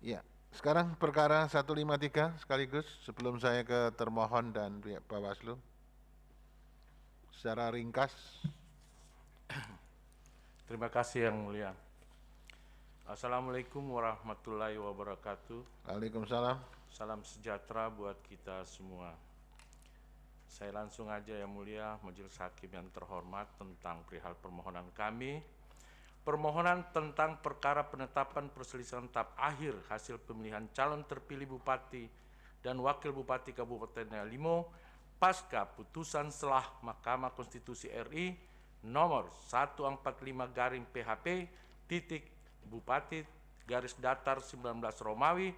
Ya, sekarang perkara 153 sekaligus sebelum saya ke termohon dan pihak Bawaslu. Secara ringkas. Terima kasih Yang Mulia. Assalamualaikum warahmatullahi wabarakatuh. Waalaikumsalam. Salam sejahtera buat kita semua. Saya langsung aja Yang Mulia, Majelis Hakim yang terhormat, tentang perihal permohonan kami. Permohonan tentang perkara penetapan perselisihan tahap akhir hasil pemilihan calon terpilih Bupati dan Wakil Bupati Kabupaten Yalimo pasca putusan selah Mahkamah Konstitusi RI nomor 145/PHP titik Bupati garis datar 19 Romawi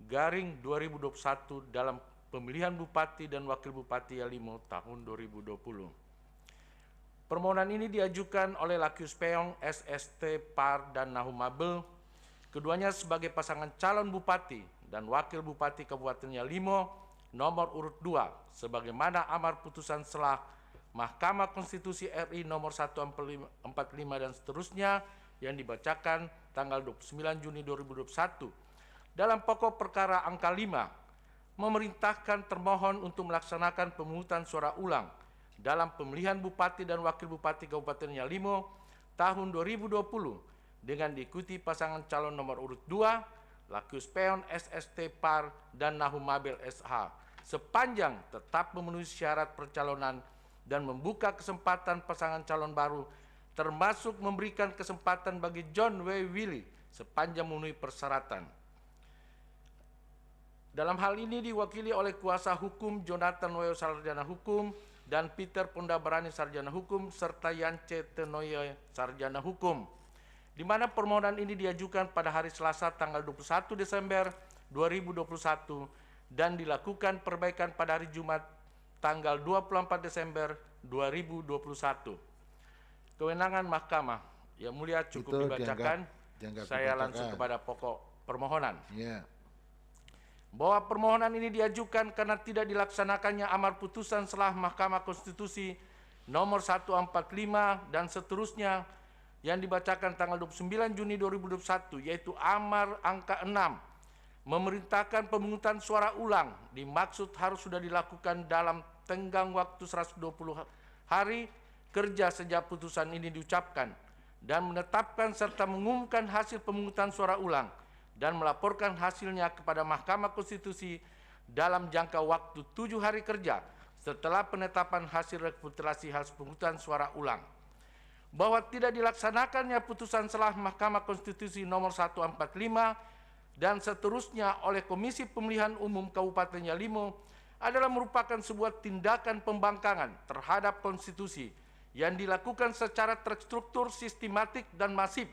garing 2021 dalam pemilihan Bupati dan Wakil Bupati Yalimo tahun 2020. Permohonan ini diajukan oleh Lakius Peong, SST, PAR, dan Nahumabel, keduanya sebagai pasangan calon Bupati dan Wakil Bupati Kabupaten Yalimo nomor urut 2, sebagaimana amar putusan selah Mahkamah Konstitusi RI nomor 145 dan seterusnya yang dibacakan tanggal 29 Juni 2021 dalam pokok perkara angka 5, memerintahkan termohon untuk melaksanakan pemungutan suara ulang dalam pemilihan Bupati dan Wakil Bupati Kabupaten Yalimo tahun 2020 dengan diikuti pasangan calon nomor urut 2, Lakius Peon SST PAR dan Nahumabel SH, sepanjang tetap memenuhi syarat percalonan dan membuka kesempatan pasangan calon baru, termasuk memberikan kesempatan bagi John W. Willy sepanjang memenuhi persyaratan. Dalam hal ini diwakili oleh kuasa hukum Jonathan W. Sarjana Hukum dan Peter Pondabarani Sarjana Hukum serta Yance Tenoye Sarjana Hukum, di mana permohonan ini diajukan pada hari Selasa tanggal 21 Desember 2021 dan dilakukan perbaikan pada hari Jumat tanggal 24 Desember 2021. Kewenangan Mahkamah, Yang Mulia, cukup Itu dibacakan. Saya langsung kepada pokok permohonan. Ya. Bahwa permohonan ini diajukan karena tidak dilaksanakannya amar putusan selah Mahkamah Konstitusi nomor 145 dan seterusnya yang dibacakan tanggal 29 Juni 2021, yaitu amar angka 6, memerintahkan pemungutan suara ulang dimaksud harus sudah dilakukan dalam tenggang waktu 120 hari kerja sejak putusan ini diucapkan, dan menetapkan serta mengumumkan hasil pemungutan suara ulang dan melaporkan hasilnya kepada Mahkamah Konstitusi dalam jangka waktu 7 hari kerja setelah penetapan hasil rekapitulasi hasil pemungutan suara ulang. Bahwa tidak dilaksanakannya putusan selah Mahkamah Konstitusi nomor 145 dan seterusnya oleh Komisi Pemilihan Umum Kabupaten Yalimo adalah merupakan sebuah tindakan pembangkangan terhadap konstitusi yang dilakukan secara terstruktur, sistematik, dan masif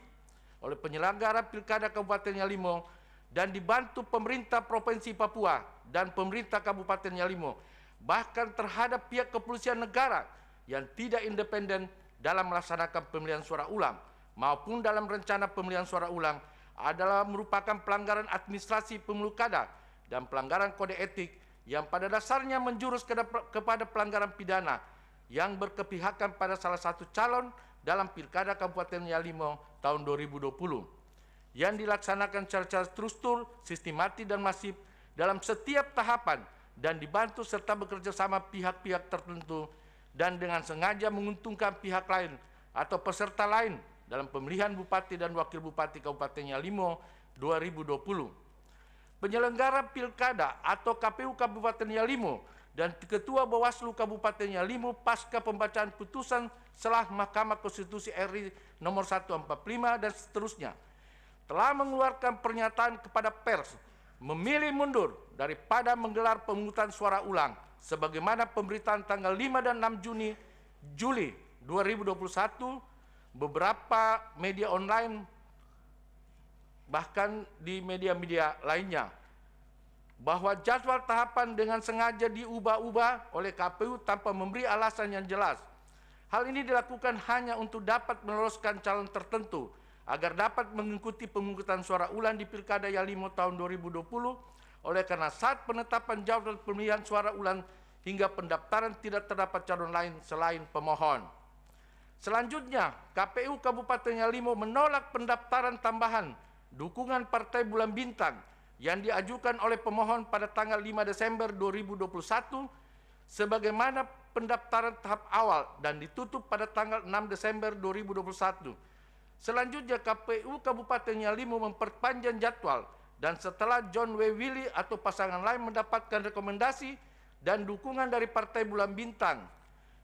oleh penyelenggara Pilkada Kabupaten Yalimo dan dibantu pemerintah Provinsi Papua dan pemerintah Kabupaten Yalimo, bahkan terhadap pihak kepolisian negara yang tidak independen dalam melaksanakan pemilihan suara ulang maupun dalam rencana pemilihan suara ulang adalah merupakan pelanggaran administrasi pemilu kada dan pelanggaran kode etik yang pada dasarnya menjurus kepada pelanggaran pidana yang berkepihakan pada salah satu calon dalam Pilkada Kabupaten Yalimo tahun 2020 yang dilaksanakan secara terstruktur, sistematis, dan masif dalam setiap tahapan dan dibantu serta bekerja sama pihak-pihak tertentu dan dengan sengaja menguntungkan pihak lain atau peserta lain dalam pemilihan Bupati dan Wakil Bupati Kabupaten Yalimo 2020. Penyelenggara Pilkada atau KPU Kabupaten Yalimo dan Ketua Bawaslu Kabupaten Yalimo pasca pembacaan putusan selah Mahkamah Konstitusi RI nomor 145 dan seterusnya telah mengeluarkan pernyataan kepada pers memilih mundur daripada menggelar pemungutan suara ulang sebagaimana pemberitaan tanggal 5 dan 6 Juli 2021 beberapa media online bahkan di media-media lainnya, bahwa jadwal tahapan dengan sengaja diubah-ubah oleh KPU tanpa memberi alasan yang jelas. Hal ini dilakukan hanya untuk dapat meloloskan calon tertentu agar dapat mengikuti pemungutan suara ulang di Pilkada Yalimo tahun 2020. Oleh karena saat penetapan jadwal pemilihan suara ulang hingga pendaftaran tidak terdapat calon lain selain pemohon. Selanjutnya, KPU Kabupaten Yalimo menolak pendaftaran tambahan dukungan Partai Bulan Bintang yang diajukan oleh pemohon pada tanggal 5 Desember 2021 sebagaimana pendaftaran tahap awal dan ditutup pada tanggal 6 Desember 2021. Selanjutnya KPU Kabupaten Yalimo memperpanjang jadwal dan setelah John W. Willy atau pasangan lain mendapatkan rekomendasi dan dukungan dari Partai Bulan Bintang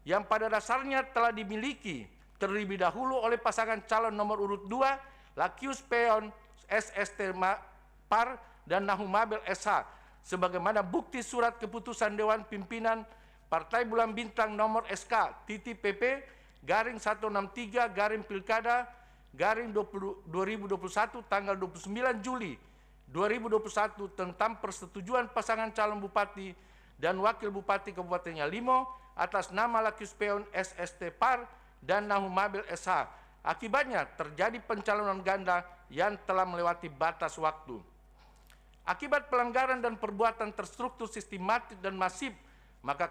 yang pada dasarnya telah dimiliki terlebih dahulu oleh pasangan calon nomor urut 2 Lakius Peon SST Par dan Nahumabel SH sebagaimana bukti surat keputusan Dewan Pimpinan Partai Bulan Bintang nomor SK TTPP garing 163 garing Pilkada garing 2021 tanggal 29 Juli 2021 tentang persetujuan pasangan calon bupati dan wakil bupati Kabupaten Yalimo atas nama Lakius Peon SST Par dan Nahumabel SH. Akibatnya terjadi pencalonan ganda yang telah melewati batas waktu. Akibat pelanggaran dan perbuatan terstruktur sistematik dan masif, maka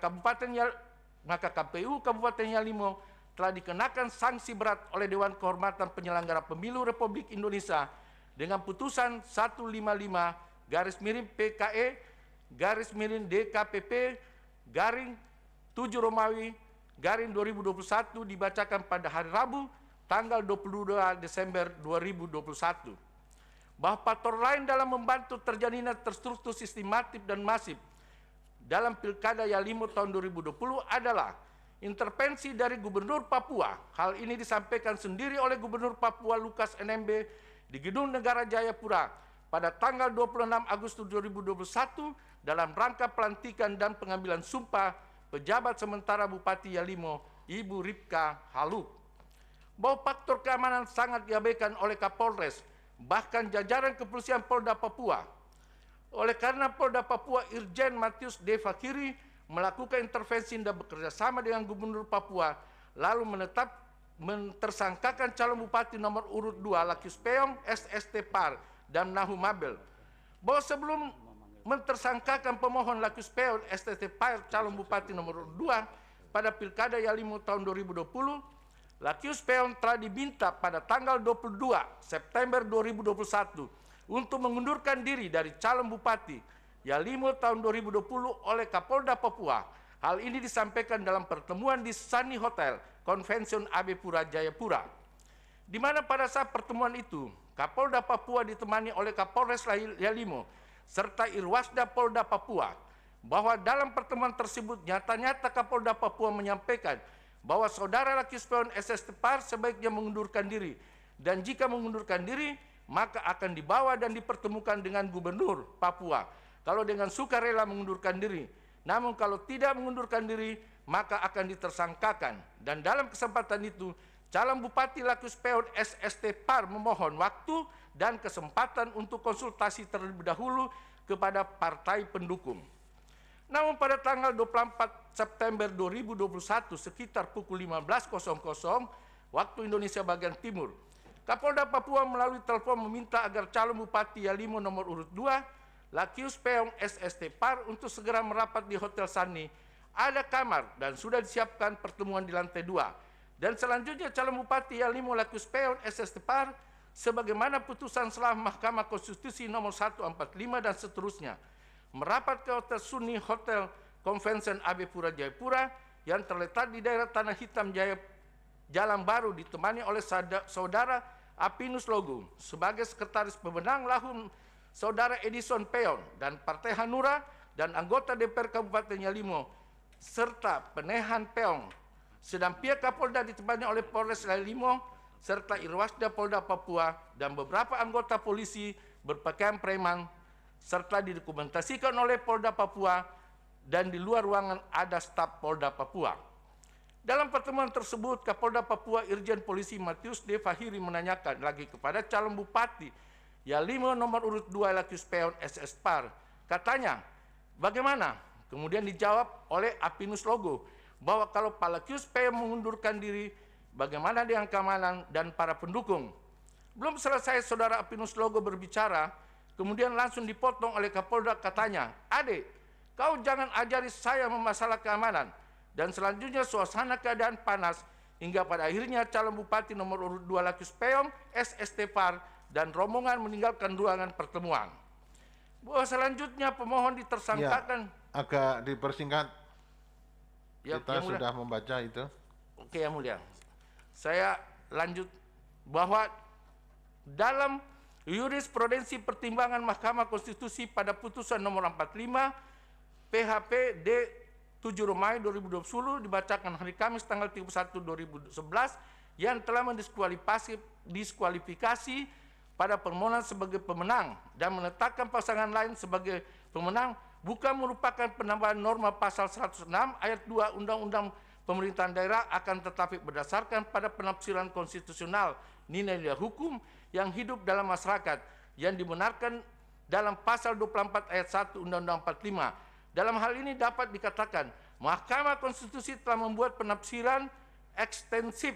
KPU Kabupaten Yalimo telah dikenakan sanksi berat oleh Dewan Kehormatan Penyelenggara Pemilu Republik Indonesia dengan putusan 155-PKE-DKPP-7 dibacakan pada hari Rabu tanggal 22 Desember 2021. Bahwa faktor lain dalam membantu terjadinya terstruktur sistematif dan masif dalam Pilkada Yalimo tahun 2020 adalah intervensi dari Gubernur Papua. Hal ini disampaikan sendiri oleh Gubernur Papua Lukas NMB di Gedung Negara Jayapura pada tanggal 26 Agustus 2021 dalam rangka pelantikan dan pengambilan sumpah pejabat sementara Bupati Yalimo, Ibu Ripka Haluk. Bahwa faktor keamanan sangat diabaikan oleh Kapolres, bahkan jajaran kepolisian Polda Papua. Oleh karena Polda Papua Irjen Matius D. Fakiri melakukan intervensi dan bekerja sama dengan Gubernur Papua, lalu mentersangkakan calon bupati nomor urut 2 Lakius Peon SST Par dan Nahumabel. Bahwa sebelum mentersangkakan pemohon Lakius Peon SST Par calon bupati nomor urut 2 pada Pilkada Yalimo tahun 2020, Lakius Peon telah diminta pada tanggal 22 September 2021 untuk mengundurkan diri dari calon bupati Yalimo tahun 2020 oleh Kapolda Papua. Hal ini disampaikan dalam pertemuan di Sunny Hotel Convention AB Pura Jayapura, di mana pada saat pertemuan itu Kapolda Papua ditemani oleh Kapolres Yalimo serta Irwasda Polda Papua. Bahwa dalam pertemuan tersebut nyata-nyata Kapolda Papua menyampaikan bahwa saudara Lakius Peon SST Par sebaiknya mengundurkan diri, dan jika mengundurkan diri maka akan dibawa dan dipertemukan dengan Gubernur Papua kalau dengan sukarela mengundurkan diri. Namun kalau tidak mengundurkan diri maka akan ditersangkakan. Dan dalam kesempatan itu calon Bupati Lakius Peon SST Par memohon waktu dan kesempatan untuk konsultasi terlebih dahulu kepada partai pendukung. Namun pada tanggal 24 September 2021 sekitar pukul 15.00 waktu Indonesia bagian timur, Kapolda Papua melalui telepon meminta agar calon Bupati Yalimo nomor urut 2 Lakius Peon SST Par untuk segera merapat di Hotel Sunny. Ada kamar dan sudah disiapkan pertemuan di lantai 2. Dan selanjutnya calon Bupati Yalimo Lakius Peon SST Par sebagaimana putusan selah Mahkamah Konstitusi nomor 145 dan seterusnya merapat ke Hotel Sunny Hotel Convention AB Pura Jayapura yang terletak di daerah Tanah Hitam Jalan Baru, ditemani oleh saudara Apinus Logo sebagai sekretaris pemenang, lahum saudara Edison Peon dan Partai Hanura dan anggota DPR Kabupaten Yalimo serta Penehan Peon. Sedang pihak Kapolda ditemani oleh Polres Yalimo serta Irwasda Polda Papua dan beberapa anggota polisi berpakaian preman, serta didokumentasikan oleh Polda Papua, dan di luar ruangan ada staf Polda Papua. Dalam pertemuan tersebut, Kapolda Papua Irjen Polisi Matius D. Fahiri menanyakan lagi kepada calon Bupati Yalimo nomor urut 2 Lakius Peon SST Par. Katanya, bagaimana? Kemudian dijawab oleh Apinus Logo bahwa kalau Pak Lakius Peon mengundurkan diri, bagaimana dengan keamanan dan para pendukung? Belum selesai saudara Apinus Logo berbicara, kemudian langsung dipotong oleh Kapolda. Katanya, "Adik, kau jangan ajari saya masalah keamanan." Dan selanjutnya suasana keadaan panas hingga pada akhirnya calon Bupati nomor urut 2 Lakius Peon SST Par dan rombongan meninggalkan ruangan pertemuan. Bahwa selanjutnya pemohon ditersangkakan. Agak dipersingkat. Ya, Kita Yang Mulia. sudah membaca itu. Oke, Yang Mulia. Saya lanjut bahwa dalam jurisprudensi pertimbangan Mahkamah Konstitusi pada putusan nomor 45 PHP D 7 Romawi 2020 dibacakan hari Kamis tanggal 31 2011 yang telah mendiskualifikasi pada permohonan sebagai pemenang dan menetapkan pasangan lain sebagai pemenang bukan merupakan penambahan norma pasal 106 ayat 2 Undang-Undang Pemerintahan Daerah, akan tetapi berdasarkan pada penafsiran konstitusional nilai-nilai hukum yang hidup dalam masyarakat yang dibenarkan dalam pasal 24 ayat 1 Undang-Undang 45. Dalam hal ini dapat dikatakan Mahkamah Konstitusi telah membuat penafsiran ekstensif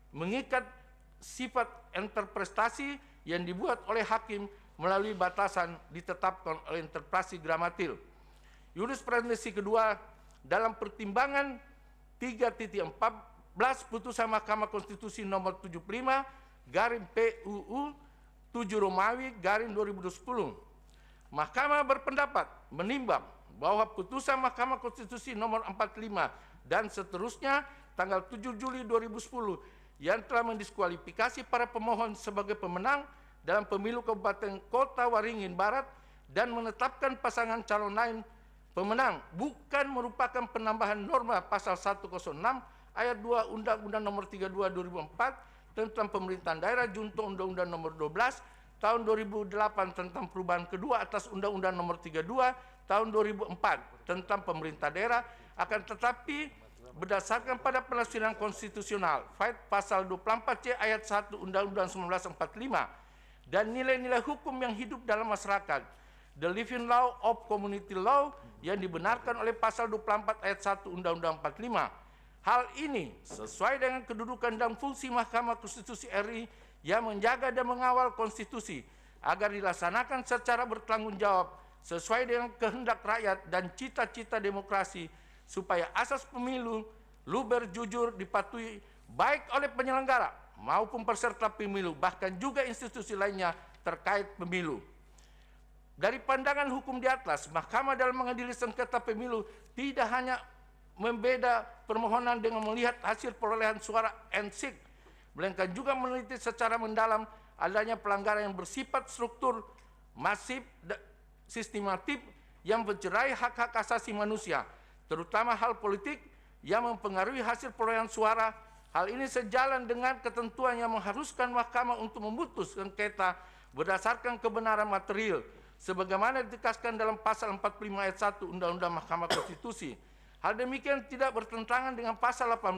mengikat sifat interpretasi yang dibuat oleh hakim melalui batasan ditetapkan oleh interpretasi gramatil. Jurisprudensi kedua dalam pertimbangan 3.14 putusan Mahkamah Konstitusi nomor 75 garing PUU 7 Romawi garing 2010. Mahkamah berpendapat menimbang bahwa putusan Mahkamah Konstitusi nomor 45 dan seterusnya tanggal 7 Juli 2010 yang telah mendiskualifikasi para pemohon sebagai pemenang dalam pemilu Kabupaten Kota Waringin Barat dan menetapkan pasangan calon lain pemenang bukan merupakan penambahan norma pasal 106 ayat 2 Undang-Undang nomor 32 2004 tentang pemerintahan daerah junto Undang-Undang nomor 12 tahun 2008 tentang perubahan kedua atas Undang-Undang nomor 32 tahun 2004 tentang pemerintah daerah, akan tetapi berdasarkan pada penafsiran konstitusional pasal 24C ayat 1 Undang-Undang 1945 dan nilai-nilai hukum yang hidup dalam masyarakat, the living law of community law yang dibenarkan oleh pasal 24 ayat 1 Undang-Undang 45. Hal ini sesuai dengan kedudukan dan fungsi Mahkamah Konstitusi RI yang menjaga dan mengawal konstitusi agar dilaksanakan secara bertanggung jawab sesuai dengan kehendak rakyat dan cita-cita demokrasi supaya asas pemilu luber jujur dipatuhi baik oleh penyelenggara maupun peserta pemilu bahkan juga institusi lainnya terkait pemilu. Dari pandangan hukum di atas, Mahkamah dalam mengadili sengketa pemilu tidak hanya membeda permohonan dengan melihat hasil perolehan suara and-seek, melainkan juga meneliti secara mendalam adanya pelanggaran yang bersifat struktur, masif, sistematik yang mencerai hak-hak asasi manusia, terutama hal politik yang mempengaruhi hasil perolehan suara. Hal ini sejalan dengan ketentuan yang mengharuskan Mahkamah untuk memutus sengketa berdasarkan kebenaran material, sebagaimana ditegaskan dalam pasal 45 ayat 1 Undang-Undang Mahkamah Konstitusi. Hal demikian tidak bertentangan dengan pasal 18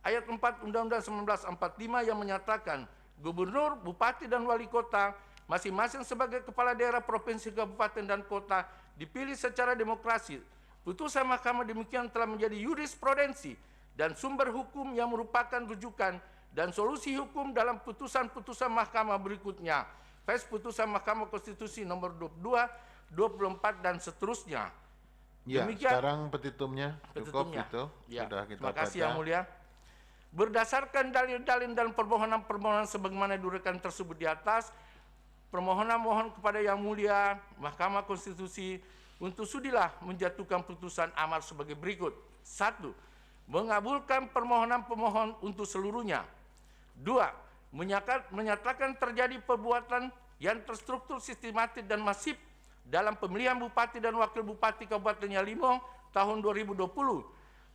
ayat 4 Undang-Undang 1945 yang menyatakan gubernur, bupati, dan wali kota masing-masing sebagai kepala daerah, provinsi, kabupaten, dan kota dipilih secara demokrasi. Putusan Mahkamah demikian telah menjadi jurisprudensi dan sumber hukum yang merupakan rujukan dan solusi hukum dalam putusan-putusan Mahkamah berikutnya. Putusan Mahkamah Konstitusi nomor 22, 24 dan seterusnya. Ya, Demikian sekarang petitumnya cukup itu. Ya, Sudah kita terima kasih baca. Yang Mulia. Berdasarkan dalil-dalil dan permohonan-permohonan sebagaimana diuraikan tersebut di atas, permohonan mohon kepada Yang Mulia Mahkamah Konstitusi untuk sudilah menjatuhkan putusan amar sebagai berikut. 1. Mengabulkan permohonan pemohon untuk seluruhnya. 2. Menyatakan terjadi perbuatan yang terstruktur, sistematik, dan masif dalam pemilihan Bupati dan Wakil Bupati Kabupaten Yalimong tahun 2020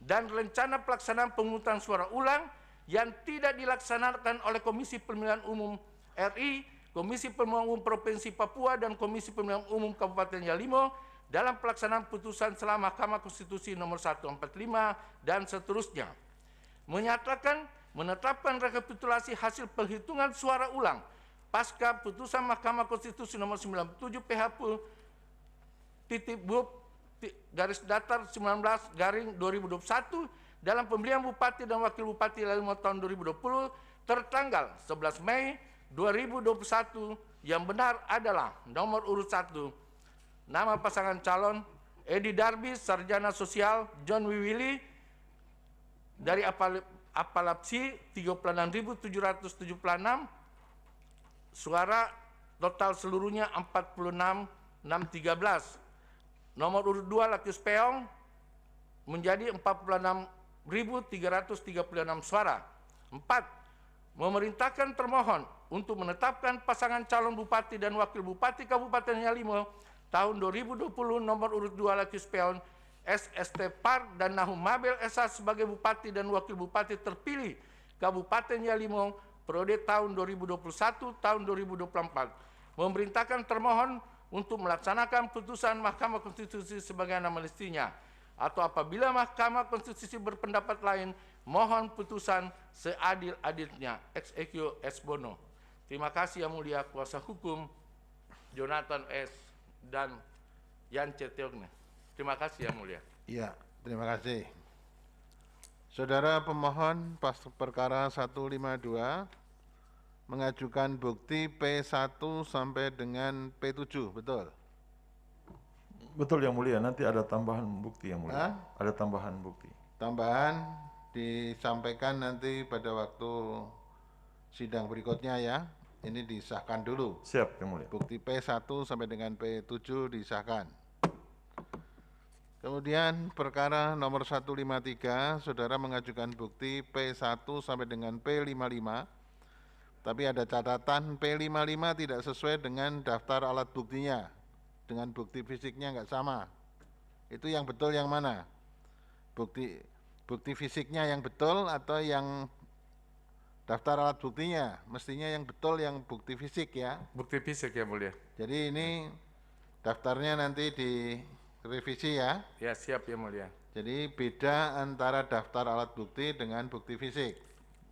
dan rencana pelaksanaan pemungutan suara ulang yang tidak dilaksanakan oleh Komisi Pemilihan Umum RI, Komisi Pemilihan Umum Provinsi Papua, dan Komisi Pemilihan Umum Kabupaten Yalimong dalam pelaksanaan putusan selama Mahkamah Konstitusi nomor 145 dan seterusnya. Menyatakan menetapkan rekapitulasi hasil penghitungan suara ulang pasca putusan Mahkamah Konstitusi nomor 97 PHP garis datar 19 2021 dalam pemilihan Bupati dan Wakil Bupati Yalimong tahun 2020 tertanggal 11 Mei 2021 yang benar adalah nomor urut 1 nama pasangan calon Edi Darbi, sarjana sosial, John Wiwili dari apalapsi 36.776 suara total seluruhnya 46.613. Nomor urut 2 Lakius Peong menjadi 46.336 suara. 4. Memerintahkan termohon untuk menetapkan pasangan calon bupati dan wakil bupati Kabupaten Yalimo tahun 2020 nomor urut 2 Lakius Peong SST Par dan Nahum Mabel Esa sebagai bupati dan wakil bupati terpilih Kabupaten Yalimo periode tahun 2021 tahun 2024. Memerintahkan termohon untuk melaksanakan putusan Mahkamah Konstitusi sebagaimana mestinya, atau apabila Mahkamah Konstitusi berpendapat lain, mohon putusan seadil-adilnya. Ex equo es bono. Terima kasih Yang Mulia Kuasa Hukum Jonathan S. dan Yance Teogne. Terima kasih Yang Mulia. Iya, terima kasih. Saudara pemohon pas perkara 152 mengajukan bukti P1 sampai dengan P7, betul? Betul Yang Mulia, nanti ada tambahan bukti Yang Mulia. Hah? Ada tambahan bukti. Tambahan disampaikan nanti pada waktu sidang berikutnya ya. Ini disahkan dulu. Siap Yang Mulia. Bukti P1 sampai dengan P7 disahkan. Kemudian perkara nomor 153, saudara mengajukan bukti P1 sampai dengan P55. Tapi ada catatan P55 tidak sesuai dengan daftar alat buktinya. Dengan bukti fisiknya nggak sama. Itu yang betul yang mana? Bukti fisiknya yang betul atau yang daftar alat buktinya? Mestinya yang betul yang bukti fisik ya. Bukti fisik Yang Mulia. Jadi ini daftarnya nanti direvisi ya. Ya, siap Yang Mulia. Jadi beda antara daftar alat bukti dengan bukti fisik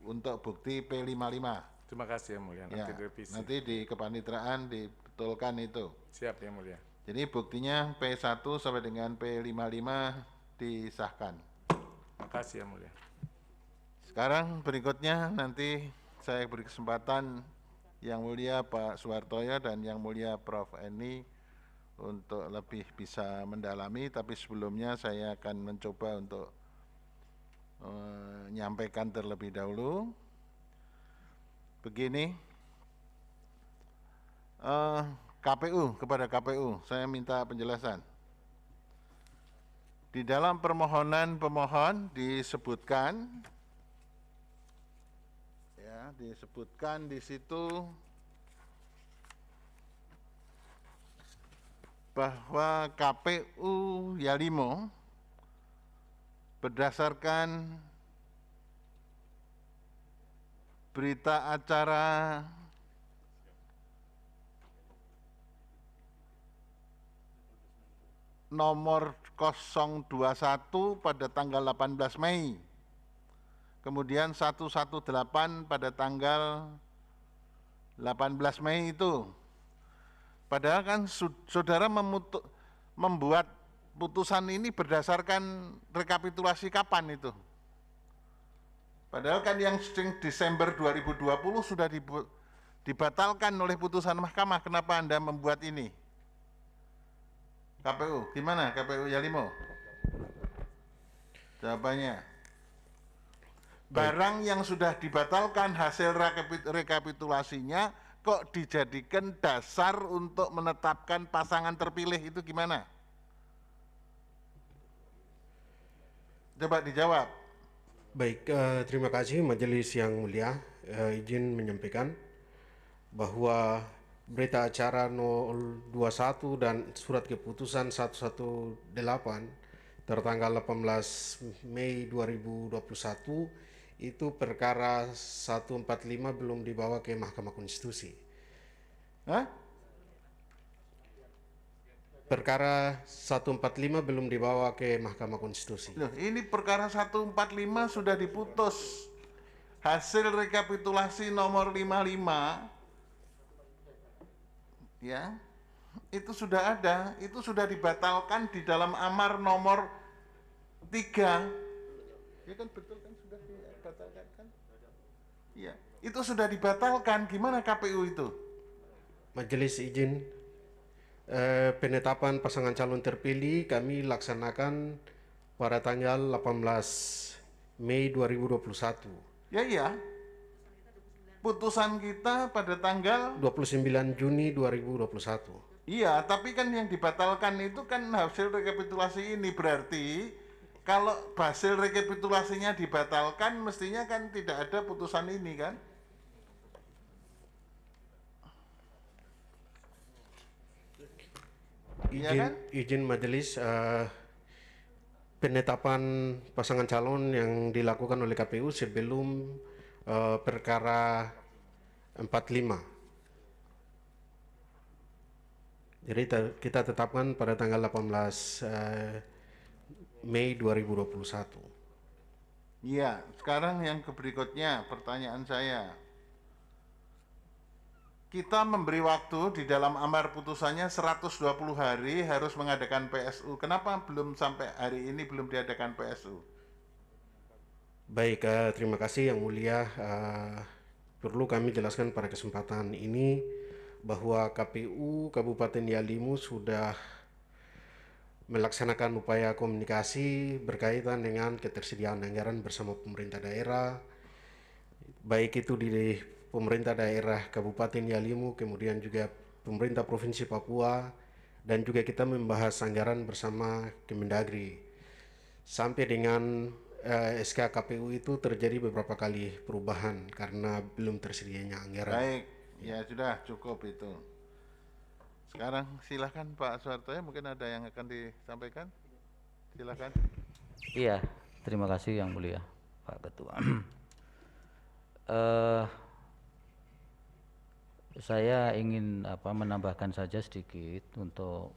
untuk bukti P55. Terima kasih Yang Mulia. Ya, Nanti direvisi. nanti di kepanitraan dibetulkan itu. Siap Yang Mulia. Jadi buktinya P1 sampai dengan P55 disahkan. Terima kasih Yang Mulia. Sekarang berikutnya nanti saya beri kesempatan Yang Mulia Pak Suhartoyo dan Yang Mulia Prof. Eni untuk lebih bisa mendalami, tapi sebelumnya saya akan mencoba untuk menyampaikan terlebih dahulu. Begini, KPU, kepada KPU, saya minta penjelasan. Di dalam permohonan pemohon disebutkan, ya, disebutkan di situ bahwa KPU Yalimo berdasarkan berita acara nomor 021 pada tanggal 18 Mei, kemudian 118 pada tanggal 18 Mei itu. Padahal kan saudara membuat putusan ini berdasarkan rekapitulasi kapan itu? Padahal kan yang Desember 2020 sudah dibatalkan oleh putusan mahkamah. Kenapa Anda membuat ini? KPU, gimana KPU Yalimo? Jawabannya, barang yang sudah dibatalkan hasil rekapitulasinya kok dijadikan dasar untuk menetapkan pasangan terpilih, itu gimana? Coba dijawab. Baik, terima kasih Majelis Yang Mulia. Izin menyampaikan bahwa berita acara 021 dan surat keputusan 118 tertanggal 18 Mei 2021 itu perkara 145 belum dibawa ke Mahkamah Konstitusi. Hah? Perkara 145 belum dibawa ke Mahkamah Konstitusi. Loh, ini perkara 145 sudah diputus. Hasil rekapitulasi nomor 55 ya, itu sudah ada, itu sudah dibatalkan di dalam amar nomor 3. Ya kan betul kan, sudah dibatalkan kan? Iya, itu sudah dibatalkan. Gimana KPU itu? Majelis izin, penetapan pasangan calon terpilih kami laksanakan pada tanggal 18 Mei 2021. Ya iya. putusan kita pada tanggal 29 Juni 2021. iya, tapi kan yang dibatalkan itu kan hasil rekapitulasi ini, berarti kalau hasil rekapitulasinya dibatalkan mestinya kan tidak ada putusan ini kan? Iya kan? Izin majelis, penetapan pasangan calon yang dilakukan oleh KPU sebelum perkara 45. Jadi kita tetapkan pada tanggal 18 Mei 2021. Iya, sekarang yang berikutnya pertanyaan saya. Kita memberi waktu di dalam amar putusannya 120 hari harus mengadakan PSU. Kenapa belum sampai hari ini belum diadakan PSU? Baik, terima kasih Yang Mulia. Perlu kami jelaskan pada kesempatan ini bahwa KPU Kabupaten Yalimu sudah melaksanakan upaya komunikasi berkaitan dengan ketersediaan anggaran bersama pemerintah daerah, baik itu di pemerintah daerah Kabupaten Yalimu, kemudian juga pemerintah Provinsi Papua, dan juga kita membahas anggaran bersama Kemendagri. Sampai dengan SK KPU itu terjadi beberapa kali perubahan karena belum tersedianya anggaran. Baik, ya sudah cukup itu. Sekarang silakan Pak Suharto, mungkin ada yang akan disampaikan. Silakan. Iya, terima kasih Yang Mulia Pak Ketua. Saya ingin menambahkan saja sedikit untuk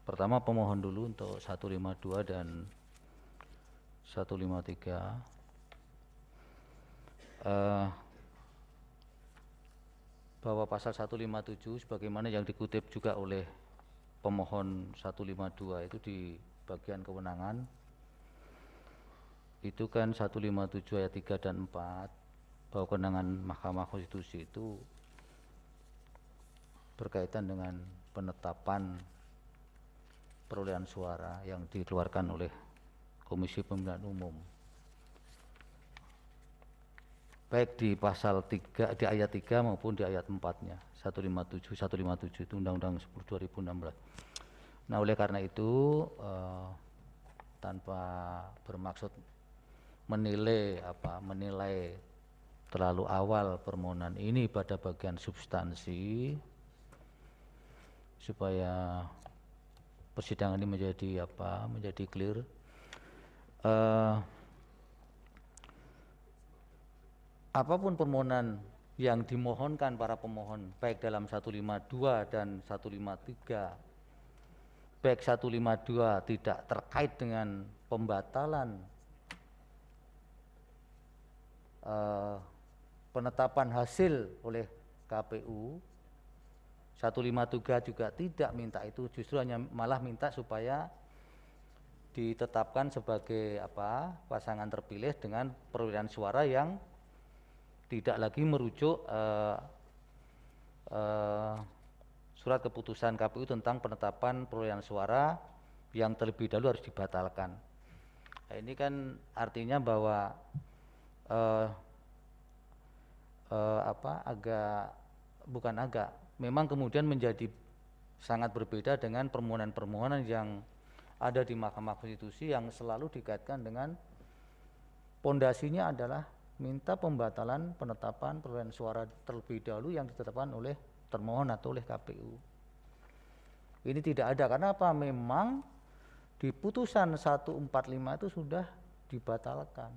pertama pemohon dulu untuk 152 dan 153. Bahwa pasal 157 sebagaimana yang dikutip juga oleh pemohon 152 itu di bagian kewenangan itu kan 157 ayat 3 dan 4 bahwa kewenangan Mahkamah Konstitusi itu berkaitan dengan penetapan perolehan suara yang dikeluarkan oleh Komisi Pemilihan Umum. Baik di pasal 3, di ayat 3 maupun di ayat 4-nya, 157 itu Undang-Undang 10 2016. Nah, oleh karena itu tanpa bermaksud menilai terlalu awal permohonan ini pada bagian substansi supaya persidangan ini menjadi clear. Apapun permohonan yang dimohonkan para pemohon baik dalam 152 dan 153, baik 152 tidak terkait dengan pembatalan penetapan hasil oleh KPU, 153 juga tidak minta itu, justru hanya malah minta supaya ditetapkan sebagai pasangan terpilih dengan perolehan suara yang tidak lagi merujuk surat keputusan KPU tentang penetapan perolehan suara yang terlebih dahulu harus dibatalkan. Nah, ini kan artinya bahwa memang kemudian menjadi sangat berbeda dengan permohonan-permohonan yang ada di Mahkamah Konstitusi yang selalu dikaitkan dengan pondasinya adalah minta pembatalan penetapan perolehan suara terlebih dahulu yang ditetapkan oleh termohon atau oleh KPU. Ini tidak ada, karena apa? Memang di putusan 145 itu sudah dibatalkan.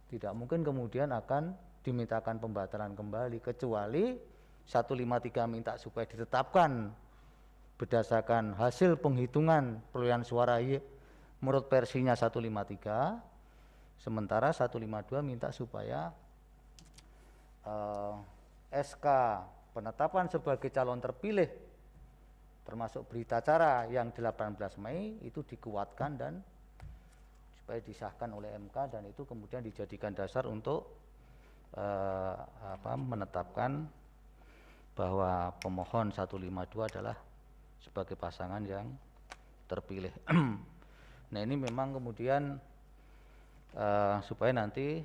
Tidak mungkin kemudian akan dimintakan pembatalan kembali, kecuali 153 minta supaya ditetapkan berdasarkan hasil penghitungan perolehan suara menurut versinya 153. Sementara 152 minta supaya SK penetapan sebagai calon terpilih termasuk berita acara yang 18 Mei itu dikuatkan dan supaya disahkan oleh MK, dan itu kemudian dijadikan dasar untuk menetapkan bahwa pemohon 152 adalah sebagai pasangan yang terpilih. Nah, ini memang kemudian supaya nanti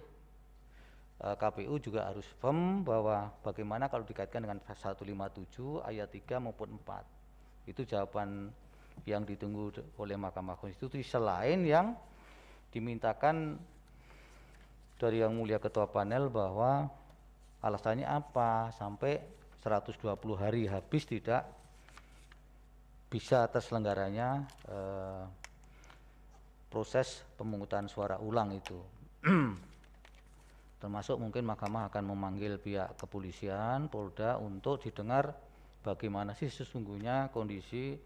KPU juga harus firm bahwa bagaimana kalau dikaitkan dengan 157 ayat 3 maupun 4. Itu jawaban yang ditunggu oleh Mahkamah Konstitusi, selain yang dimintakan dari Yang Mulia Ketua Panel bahwa alasannya apa sampai 120 hari habis tidak bisa terselenggaranya proses pemungutan suara ulang itu. Termasuk mungkin Mahkamah akan memanggil pihak kepolisian, Polda untuk didengar bagaimana sih sesungguhnya kondisi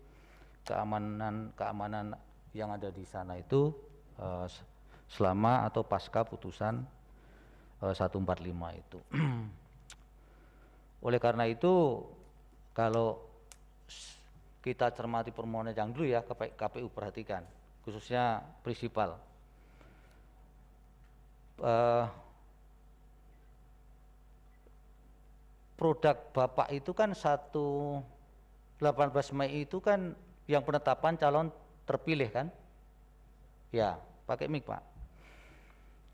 keamanan yang ada di sana itu selama atau pasca putusan 145 itu. Oleh karena itu, kalau kita cermati permohonan yang dulu ya, KPU perhatikan, khususnya prinsipal. Produk Bapak itu kan 18 Mei itu kan yang penetapan calon terpilih kan? Ya, pakai mic Pak.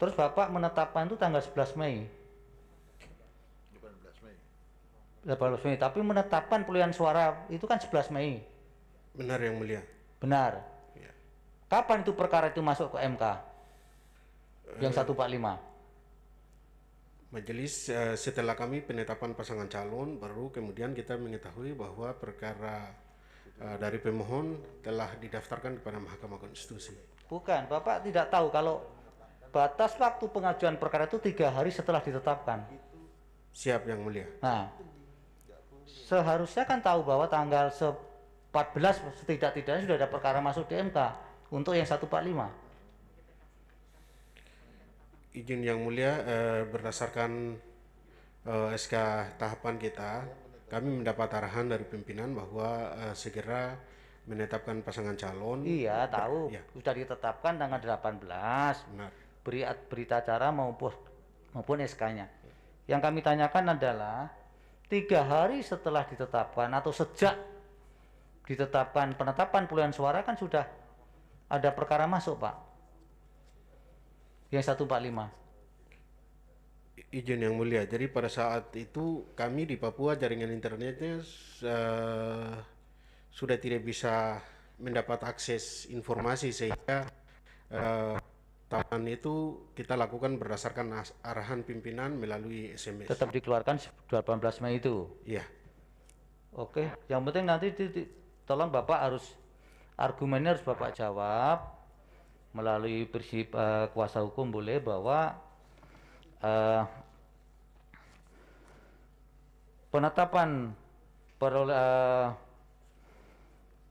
Terus Bapak menetapkan itu tanggal 11 Mei. 18 Mei, tapi menetapkan perolehan suara itu kan 11 Mei. Benar Yang Mulia. Benar. Ya. Kapan itu perkara itu masuk ke MK? Yang 145. Majelis setelah kami penetapan pasangan calon, baru kemudian kita mengetahui bahwa perkara dari pemohon telah didaftarkan kepada Mahkamah Konstitusi. Bukan, Bapak tidak tahu kalau batas waktu pengajuan perkara itu 3 hari setelah ditetapkan. Siap Yang Mulia. Nah, seharusnya kan tahu bahwa tanggal 14 setidak-tidaknya sudah ada perkara masuk di MK untuk yang 145. Izin Yang Mulia, berdasarkan SK tahapan kita, kami mendapat arahan dari pimpinan bahwa segera menetapkan pasangan calon. Iya, tahu. Ya. Sudah ditetapkan tanggal 18. Benar. Berita acara maupun SK-nya. Yang kami tanyakan adalah 3 hari setelah ditetapkan atau sejak ditetapkan penetapan perolehan suara kan sudah ada perkara masuk Pak, yang 145. Izin Yang Mulia, jadi pada saat itu kami di Papua jaringan internetnya sudah tidak bisa mendapat akses informasi, sehingga tahapan itu kita lakukan berdasarkan arahan pimpinan melalui SMS. Tetap dikeluarkan 18 Mei itu. Iya. Oke, yang penting nanti tolong Bapak harus argumennya harus Bapak jawab melalui prinsip kuasa hukum boleh bahwa penetapan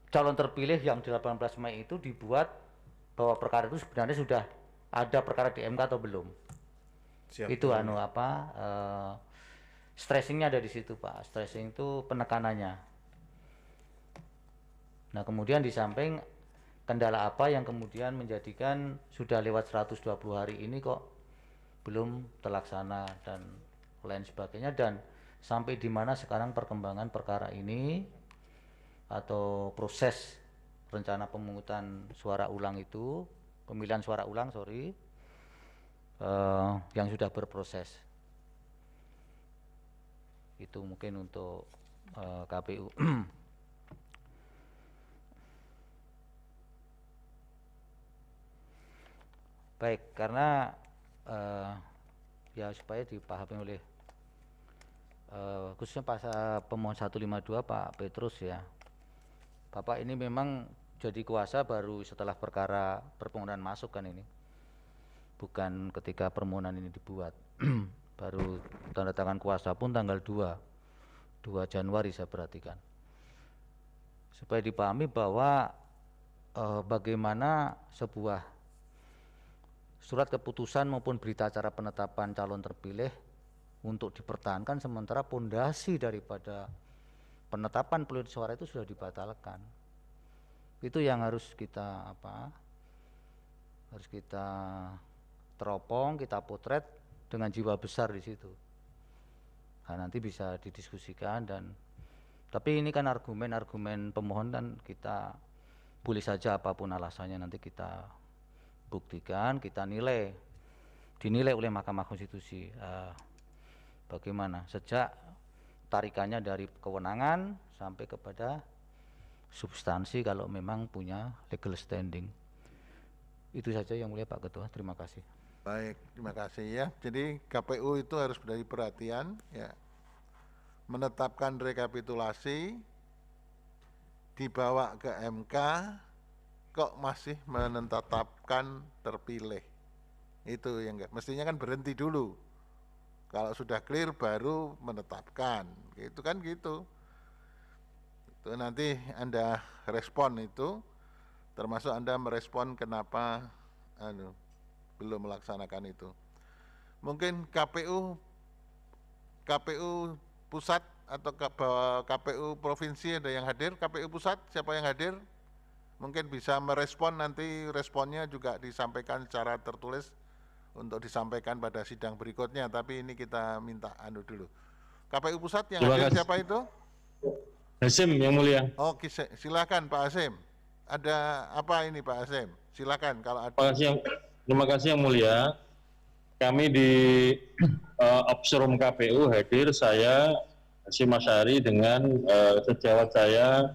calon terpilih yang 18 Mei itu dibuat bahwa perkara itu sebenarnya sudah ada perkara di MK atau belum. Siap. Itu stressingnya ada di situ Pak. Stressing itu penekanannya. Nah kemudian di samping kendala apa yang kemudian menjadikan sudah lewat 120 hari ini kok belum terlaksana dan lain sebagainya, dan sampai di mana sekarang perkembangan perkara ini atau proses rencana pemungutan suara ulang itu, pemilihan suara ulang yang sudah berproses. Itu mungkin untuk KPU. Baik, karena ya supaya dipahami oleh khususnya pasal pemohon 152 Pak Petrus ya, Bapak ini memang jadi kuasa baru setelah perkara permohonan masuk kan ini, bukan ketika permohonan ini dibuat. Baru tanda tangan kuasa pun tanggal 2 Januari saya perhatikan. Supaya dipahami bahwa bagaimana sebuah surat keputusan maupun berita acara penetapan calon terpilih untuk dipertahankan sementara pondasi daripada penetapan perolehan suara itu sudah dibatalkan. Itu yang harus kita teropong, kita potret dengan jiwa besar di situ. Nah, nanti bisa didiskusikan tapi ini kan argumen pemohon, dan kita boleh saja apapun alasannya nanti kita buktikan, kita nilai dinilai oleh Mahkamah Konstitusi. Bagaimana sejak tarikannya dari kewenangan sampai kepada substansi kalau memang punya legal standing. Itu saja yang mulia Pak Ketua, terima kasih. Baik, terima kasih ya. Jadi KPU itu harus menjadi perhatian ya. Menetapkan rekapitulasi, dibawa ke MK, kok masih menetapkan terpilih. Itu yang enggak, mestinya kan berhenti dulu. Kalau sudah clear baru menetapkan. Itu kan gitu. Itu nanti Anda respon itu, termasuk Anda merespon kenapa belum melaksanakan itu. Mungkin KPU pusat atau KPU provinsi ada yang hadir, KPU pusat siapa yang hadir? Mungkin bisa merespon, nanti responnya juga disampaikan secara tertulis untuk disampaikan pada sidang berikutnya, tapi ini kita minta dulu. KPU pusat yang hadir siapa itu? Hasim yang mulia. Oke, silakan Pak Hasim. Ada apa ini Pak Hasim? Silakan kalau ada. Terima kasih yang mulia. Kami di Obsrum KPU hadir, saya Hasim Asyari dengan sejawat saya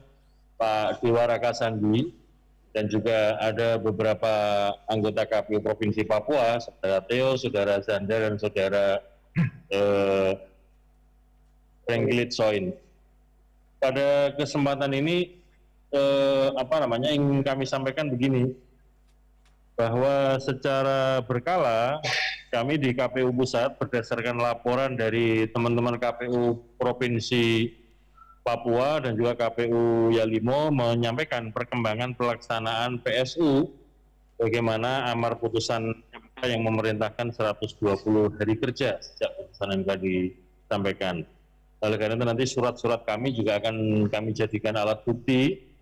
Pak Diwaraka Sandi, dan juga ada beberapa anggota KPU Provinsi Papua, Saudara Theo, Saudara Zanda, dan Saudara Renggilit Soin. Pada kesempatan ini ingin kami sampaikan begini, bahwa secara berkala kami di KPU Pusat berdasarkan laporan dari teman-teman KPU Provinsi Papua dan juga KPU Yalimo menyampaikan perkembangan pelaksanaan PSU, bagaimana amar putusan MK yang memerintahkan 120 hari kerja sejak putusan MK disampaikan. Oleh karena itu nanti surat-surat kami juga akan kami jadikan alat bukti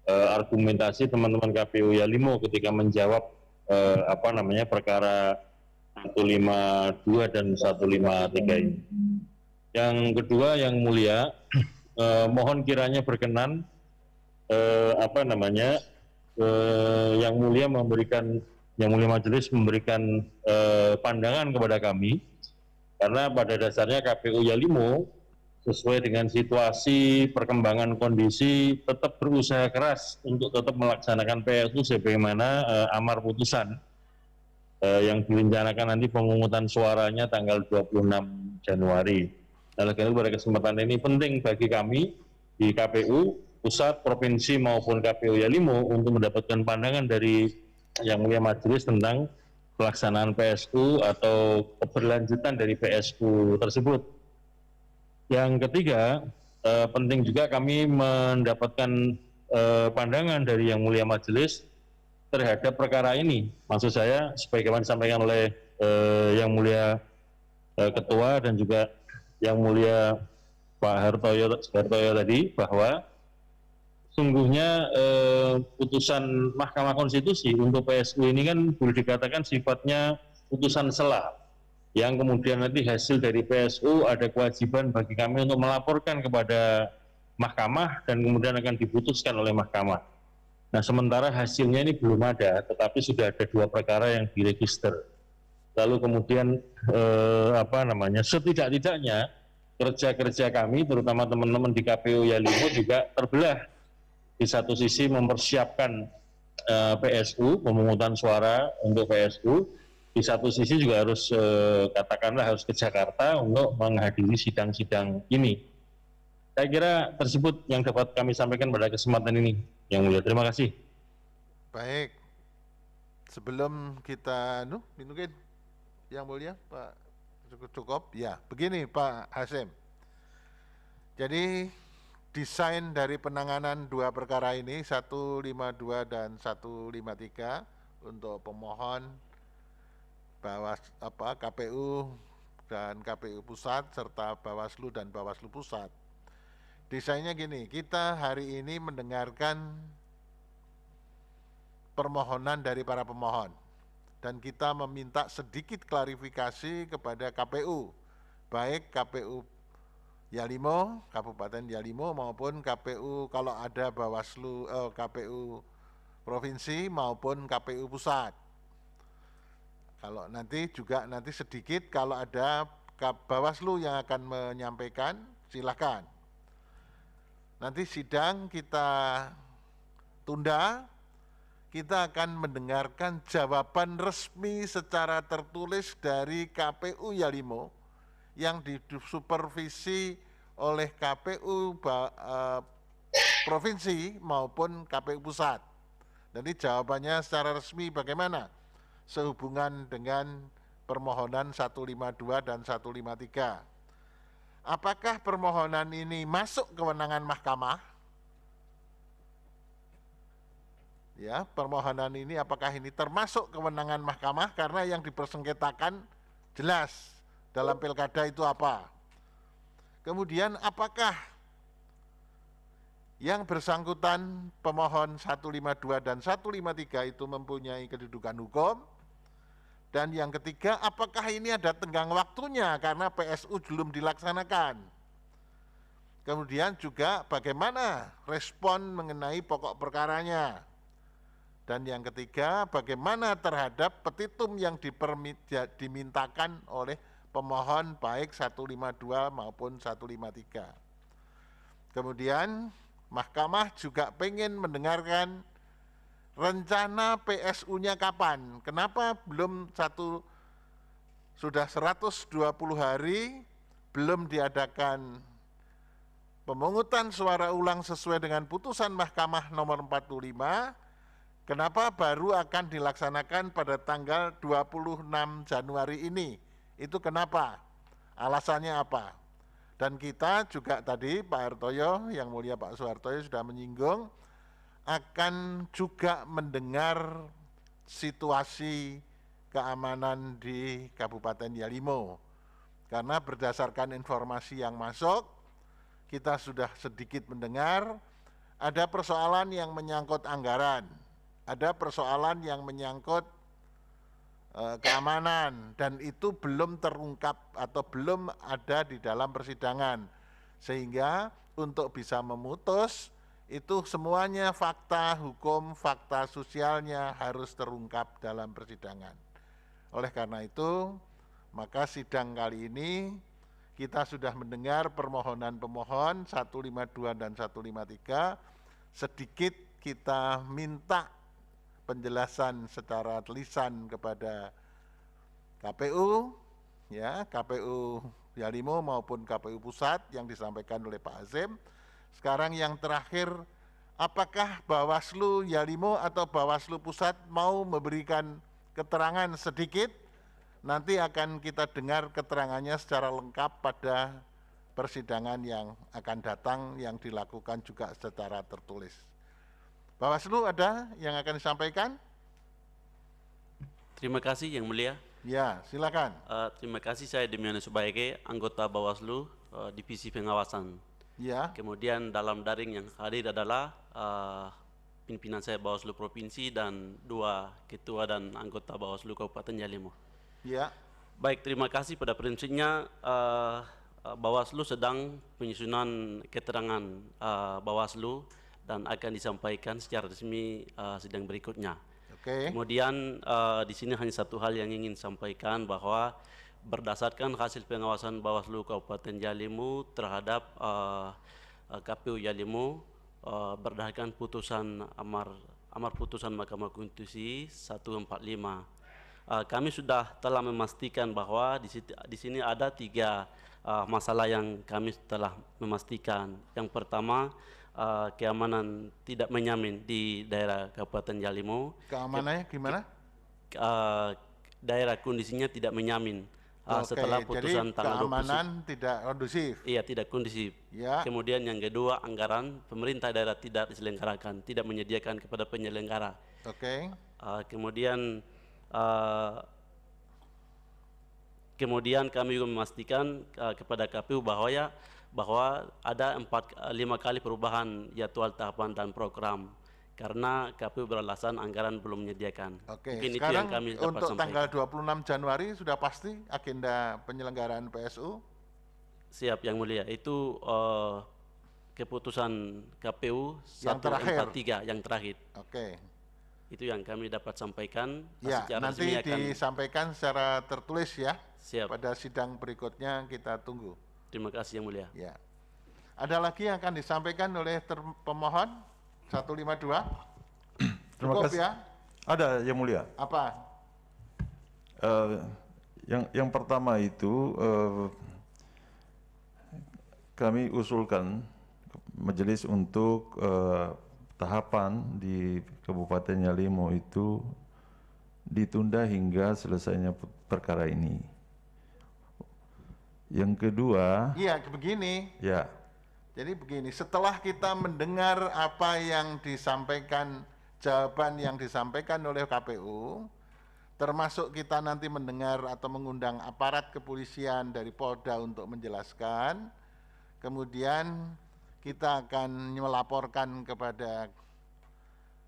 argumentasi teman-teman KPU Yalimo ketika menjawab perkara 152 dan 153 ini. Yang kedua yang mulia, mohon kiranya berkenan yang mulia majelis memberikan pandangan kepada kami, karena pada dasarnya KPU Yalimo sesuai dengan situasi perkembangan kondisi tetap berusaha keras untuk tetap melaksanakan PSU sebagaimana amar putusan yang direncanakan nanti pemungutan suaranya tanggal 26 Januari. Nah, pada kesempatan ini penting bagi kami di KPU Pusat, Provinsi maupun KPU Yalimo untuk mendapatkan pandangan dari Yang Mulia Majelis tentang pelaksanaan PSU atau keberlanjutan dari PSU tersebut. Yang ketiga, penting juga kami mendapatkan pandangan dari Yang Mulia Majelis terhadap perkara ini. Maksud saya, sebagaimana disampaikan oleh Yang Mulia Ketua dan juga Yang Mulia Pak Hartoyo tadi, bahwa sungguhnya putusan Mahkamah Konstitusi untuk PSU ini kan boleh dikatakan sifatnya putusan sela, yang kemudian nanti hasil dari PSU ada kewajiban bagi kami untuk melaporkan kepada Mahkamah dan kemudian akan diputuskan oleh Mahkamah. Nah, sementara hasilnya ini belum ada, tetapi sudah ada 2 perkara yang diregister. Lalu kemudian setidak-tidaknya kerja-kerja kami, terutama teman-teman di KPU Yalimo juga terbelah. Di satu sisi mempersiapkan PSU, pemungutan suara untuk PSU, di satu sisi juga harus harus ke Jakarta untuk menghadiri sidang-sidang ini. Saya kira tersebut yang dapat kami sampaikan pada kesempatan ini, Yang Mulia. Terima kasih. Baik, sebelum kita mungkin Yang Mulia Pak cukup ya. Begini Pak Hasim, jadi desain dari penanganan 2 perkara ini 152 dan 153 untuk pemohon KPU dan KPU Pusat serta Bawaslu dan Bawaslu Pusat. Desainnya gini, kita hari ini mendengarkan permohonan dari para pemohon dan kita meminta sedikit klarifikasi kepada KPU, baik KPU Yalimo, Kabupaten Yalimo maupun KPU kalau ada Bawaslu, KPU Provinsi maupun KPU Pusat. Kalau nanti juga nanti sedikit kalau ada Bawaslu yang akan menyampaikan, silakan. Nanti sidang kita tunda, kita akan mendengarkan jawaban resmi secara tertulis dari KPU Yalimo yang disupervisi oleh KPU provinsi maupun KPU pusat. Jadi jawabannya secara resmi bagaimana sehubungan dengan permohonan 152 dan 153. Apakah permohonan ini masuk kewenangan mahkamah? Ya, permohonan ini apakah ini termasuk kewenangan mahkamah karena yang dipersengketakan jelas dalam pilkada itu apa? Kemudian apakah yang bersangkutan pemohon 152 dan 153 itu mempunyai kedudukan hukum? Dan yang ketiga, apakah ini ada tenggang waktunya karena PSU belum dilaksanakan? Kemudian juga bagaimana respon mengenai pokok perkaranya? Dan yang ketiga, bagaimana terhadap petitum yang dimintakan oleh pemohon baik 152 maupun 153. Kemudian Mahkamah juga pengen mendengarkan rencana PSU-nya kapan? Kenapa belum sudah 120 hari belum diadakan pemungutan suara ulang sesuai dengan putusan Mahkamah nomor 45? Kenapa baru akan dilaksanakan pada tanggal 26 Januari ini? Itu kenapa? Alasannya apa? Dan kita juga tadi Pak Hartoyo, yang mulia Pak Soehartoyo sudah menyinggung, akan juga mendengar situasi keamanan di Kabupaten Yalimo. Karena berdasarkan informasi yang masuk, kita sudah sedikit mendengar, ada persoalan yang menyangkut anggaran, ada persoalan yang menyangkut keamanan, dan itu belum terungkap atau belum ada di dalam persidangan. Sehingga untuk bisa memutus, itu semuanya fakta hukum, fakta sosialnya harus terungkap dalam persidangan. Oleh karena itu, maka sidang kali ini kita sudah mendengar permohonan pemohon 152 dan 153, sedikit kita minta penjelasan secara lisan kepada KPU, ya, KPU Yalimo maupun KPU Pusat yang disampaikan oleh Pak Azim. Sekarang yang terakhir, apakah Bawaslu Yalimo atau Bawaslu Pusat mau memberikan keterangan sedikit? Nanti akan kita dengar keterangannya secara lengkap pada persidangan yang akan datang yang dilakukan juga secara tertulis. Bawaslu ada yang akan disampaikan? Terima kasih Yang Mulia. Ya, silakan. Terima kasih, saya Demiano Subaike, anggota Bawaslu Divisi Pengawasan. Ya. Kemudian dalam daring yang hadir adalah pimpinan saya Bawaslu Provinsi dan 2 ketua dan anggota Bawaslu Kabupaten Yalimo. Ya. Baik, terima kasih. Pada prinsipnya Bawaslu sedang penyusunan keterangan Bawaslu dan akan disampaikan secara resmi sidang berikutnya. Oke. Kemudian di sini hanya satu hal yang ingin sampaikan, bahwa berdasarkan hasil pengawasan Bawaslu Kabupaten Yalimo terhadap KPU Yalimo berdasarkan putusan amar putusan Mahkamah Konstitusi 145. Kami sudah telah memastikan bahwa di sini ada 3 masalah yang kami telah memastikan. Yang pertama, keamanan tidak menjamin di daerah Kabupaten Yalimo. Keamanannya gimana? Daerah kondisinya tidak menjamin. Setelah putusan jadi tanggal 20. keamanan tidak kondusif. Iya, tidak kondusif. Ya. Kemudian yang kedua, anggaran pemerintah daerah tidak diselenggarakan, tidak menyediakan kepada penyelenggara. Oke. Kemudian kami juga memastikan kepada KPU bahwa ada 5 kali perubahan jadwal tahapan dan program, karena KPU beralasan anggaran belum menyediakan. Oke. Mungkin Sekarang itu yang kami dapat untuk sampaikan. tanggal 26 Januari sudah pasti agenda penyelenggaraan PSU? Siap Yang Mulia, itu keputusan KPU Yang terakhir. 143 yang terakhir. Oke. Itu yang kami dapat sampaikan. Ya, Secara nanti resmi akan disampaikan secara tertulis ya. siap. Pada sidang berikutnya kita tunggu. Terima kasih Yang Mulia. Ya. Ada lagi yang akan disampaikan oleh pemohon 152? Terima Cukup kasih. ya? Ada Yang Mulia. Apa? Yang pertama itu kami usulkan majelis untuk tahapan di Kabupaten Yalimo itu ditunda hingga selesainya perkara ini. Yang kedua, Iya, begini. ya, Jadi begini, setelah kita mendengar apa yang disampaikan, jawaban yang disampaikan oleh KPU, termasuk kita nanti mendengar atau mengundang aparat kepolisian dari Polda untuk menjelaskan, kemudian kita akan melaporkan kepada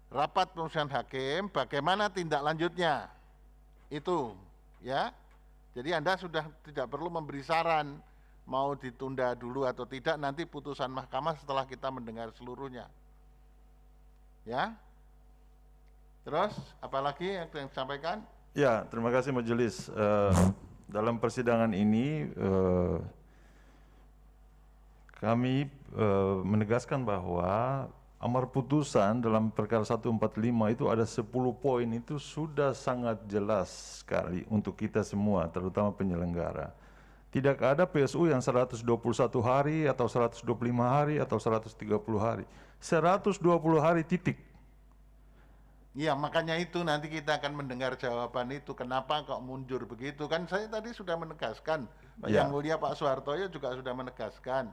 rapat pemusyawaratan hakim bagaimana tindak lanjutnya. Itu, ya. Jadi Anda sudah tidak perlu memberi saran mau ditunda dulu atau tidak, nanti putusan mahkamah setelah kita mendengar seluruhnya. Ya. Terus apalagi yang disampaikan? ya, terima kasih majelis. Dalam persidangan ini kami menegaskan bahwa amar putusan dalam perkara 145 itu ada 10 poin, itu sudah sangat jelas sekali untuk kita semua, terutama penyelenggara. Tidak ada PSU yang 121 hari atau 125 hari atau 130 hari. 120 hari titik. Iya, makanya itu nanti kita akan mendengar jawaban itu. Kenapa kok mundur begitu? Kan saya tadi sudah menegaskan. Ya. Yang mulia Pak Soehartoyo juga sudah menegaskan.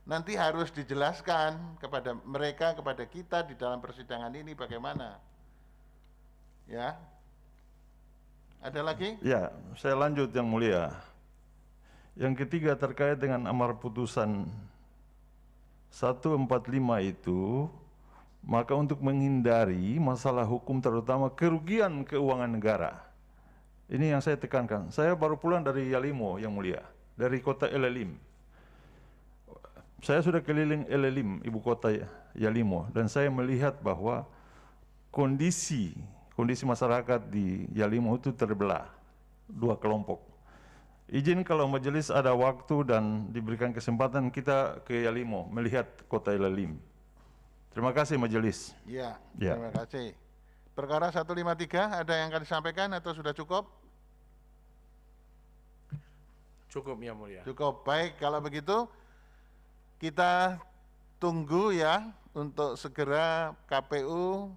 Nanti harus dijelaskan kepada mereka, kepada kita di dalam persidangan ini bagaimana. Ya. Ada lagi? Ya, saya lanjut Yang Mulia. Yang ketiga terkait dengan amar putusan 145 itu, maka untuk menghindari masalah hukum terutama kerugian keuangan negara. Ini yang saya tekankan. Saya baru pulang dari Yalimo Yang Mulia, dari kota Elelim. Saya sudah keliling Elelim, ibu kota Yalimo, dan saya melihat bahwa kondisi masyarakat di Yalimo itu terbelah dua kelompok. Izin kalau majelis ada waktu dan diberikan kesempatan kita ke Yalimo melihat kota Elelim. Terima kasih majelis. Ya, Ya. terima kasih. Perkara 153 ada yang akan disampaikan atau sudah cukup? Cukup Yang Mulia. Cukup. Baik, kalau begitu kita tunggu ya untuk segera KPU,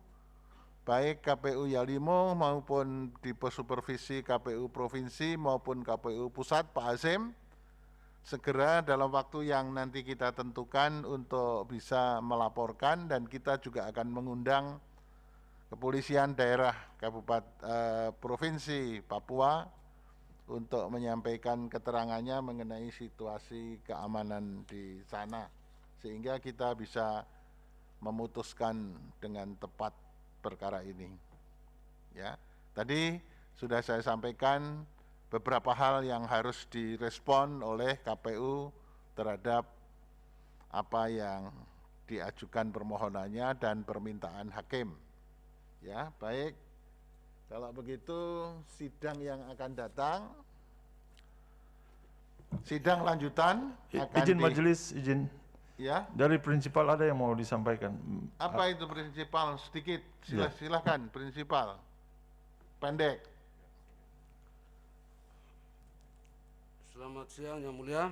baik KPU Yalimo maupun di supervisi KPU Provinsi maupun KPU Pusat, Pak Azim, segera dalam waktu yang nanti kita tentukan untuk bisa melaporkan, dan kita juga akan mengundang kepolisian daerah Kabupaten Provinsi Papua untuk menyampaikan keterangannya mengenai situasi keamanan di sana, sehingga kita bisa memutuskan dengan tepat perkara ini. Ya, tadi sudah saya sampaikan beberapa hal yang harus direspon oleh KPU terhadap apa yang diajukan permohonannya dan permintaan hakim. Ya, baik. Kalau begitu sidang yang akan datang, sidang lanjutan akan Izin majelis, izin. Ya, Dari prinsipal ada yang mau disampaikan? apa itu prinsipal? Sedikit, Ya. silakan prinsipal. Pendek. Selamat siang Yang Mulia.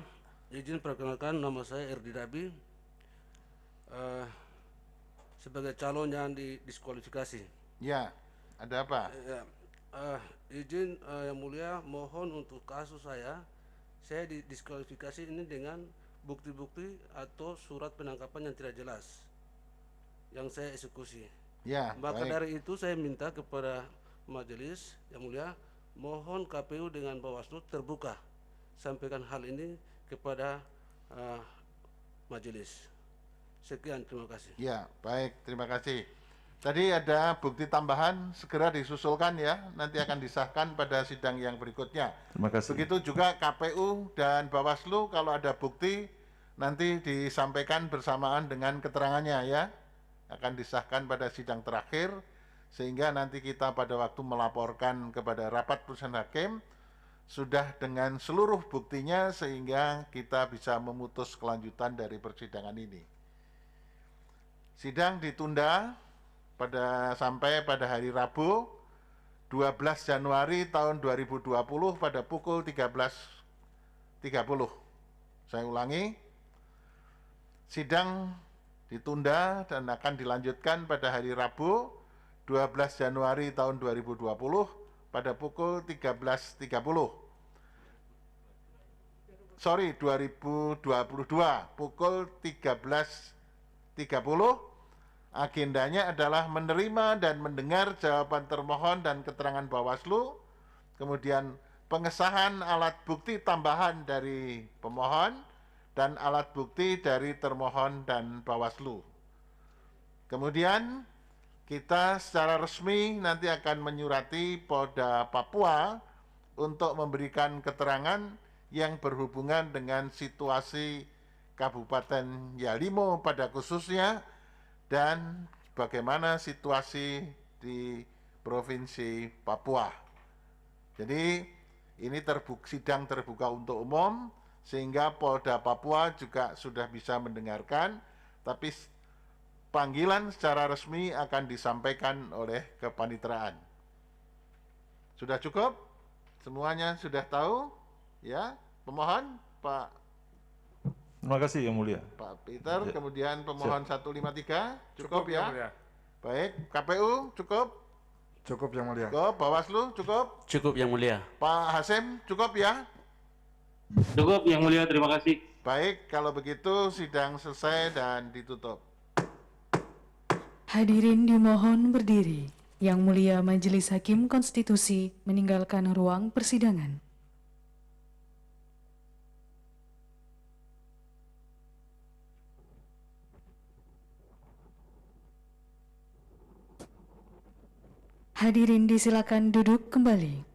Izin perkenalkan, nama saya Erdi Dabi. Sebagai calon yang didiskualifikasi. Ya, ada apa? Izin Yang Mulia, mohon untuk kasus saya didiskualifikasi ini dengan bukti-bukti atau surat penangkapan yang tidak jelas yang saya eksekusi. Ya, Maka baik. dari itu saya minta kepada majelis Yang Mulia, mohon KPU dengan Bawaslu terbuka, sampaikan hal ini kepada majelis. Sekian, terima kasih. Ya, baik, terima kasih. Tadi ada bukti tambahan, segera disusulkan ya, nanti akan disahkan pada sidang yang berikutnya. Terima kasih. Begitu juga KPU dan Bawaslu, kalau ada bukti nanti disampaikan bersamaan dengan keterangannya ya, akan disahkan pada sidang terakhir, sehingga nanti kita pada waktu melaporkan kepada rapat putusan hakim sudah dengan seluruh buktinya sehingga kita bisa memutus kelanjutan dari persidangan ini. Sidang ditunda sampai pada hari Rabu 12 Januari tahun 2020 pada pukul 13.30. Saya ulangi, sidang ditunda dan akan dilanjutkan pada hari Rabu 12 Januari tahun 2020 pada pukul 13.30. Sorry, 2022 pukul 13.30. Agendanya adalah menerima dan mendengar jawaban termohon dan keterangan Bawaslu, kemudian pengesahan alat bukti tambahan dari pemohon dan alat bukti dari termohon dan Bawaslu. Kemudian kita secara resmi nanti akan menyurati Polda Papua untuk memberikan keterangan yang berhubungan dengan situasi Kabupaten Yalimo pada khususnya dan bagaimana situasi di Provinsi Papua. Jadi ini sidang terbuka untuk umum sehingga Polda Papua juga sudah bisa mendengarkan, tapi panggilan secara resmi akan disampaikan oleh kepanitraan. Sudah cukup? Semuanya sudah tahu? Ya, pemohon Pak. Terima kasih Yang Mulia. Pak Peter, Ya. kemudian pemohon 153, cukup Yang ya? Mulia. Baik, KPU cukup? Cukup Yang Mulia. Cukup, Bawaslu cukup? Cukup Yang Mulia. Pak Hasim cukup ya? Cukup Yang Mulia, terima kasih. Baik, kalau begitu sidang selesai dan ditutup. Hadirin dimohon berdiri. Yang Mulia Majelis Hakim Konstitusi meninggalkan ruang persidangan. Hadirin disilakan duduk kembali.